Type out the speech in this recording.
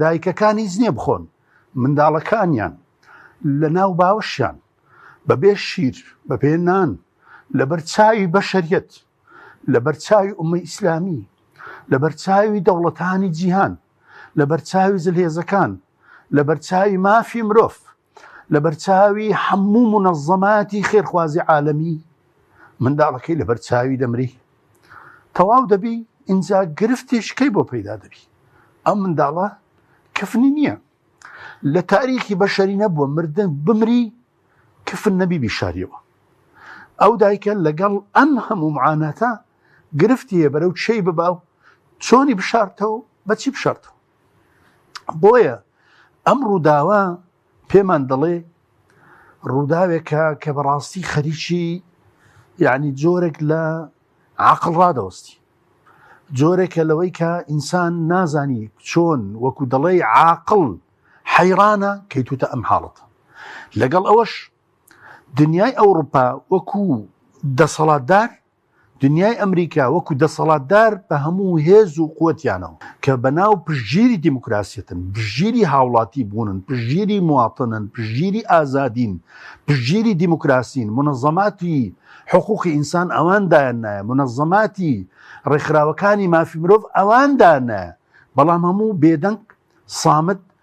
دایکەکانی زنێ بخۆن منداڵەکانیان لە ناو باوەشیان بەبێ شیر بەبێ نان لەبەر چاوی بەشەریەت لەبەر چاوی ئومەی ئیسلامی لەبەر چاوی دەوڵەتانی جیهان لەبەر چاوی زلهێزەکان لەبەر چاوی مافی مرۆڤ لەبەر چاوی هەموو منەظەماتی خێرخوازی عالەمی منداڵەکەی لەبەر چاوی دەمری تەواو دەبی ئینجا گرفتێشکەی بۆ پەیدا دەبی ئەم منداڵە کفنی نییە لە تاریخی بەشەری نەبووە مردن بمری کفن نەبی بیشاریەوە ئەو دایکە لەگەڵ ئەم هەموو معاناتە گرفتیە بەرەو چی ببا و چۆنی بشارتەوە بەچی بشارتەوە بۆیە ئەم ڕووداوە پێمان دەڵێ ڕووداوێکە کە بەڕاستی خەریکی یعنی جۆرێک لە عەقڵ ڕادەوەستی جۆرێکە لەوەی کە ئینسان نازانی چۆن وەکو دەڵێ عاقڵ حەیرانە کەیتوتە ئەم حاڵەتە لەگەڵ ئەوەش دنیای ئەوروپا وەکو دەسەڵاتدار دنیای ئەمریکا وەکو دەسەڵاتدار بە هەموو هێز و قووەتیانەوە کە بەناو پشتگیری دیموکراسیەتن پشتگیری هاوڵاتی بوونن پشتگیری مواتنن پشتگیری ئازادین پشتگیری دیموکراسین منەظەماتی حقوقی ئینسان ئەواندایان نایە منەظەماتی ڕێکخراوەکانی مافی مرۆڤ ئەواندایان نایە بەڵام هەموو بێدەنگ سامت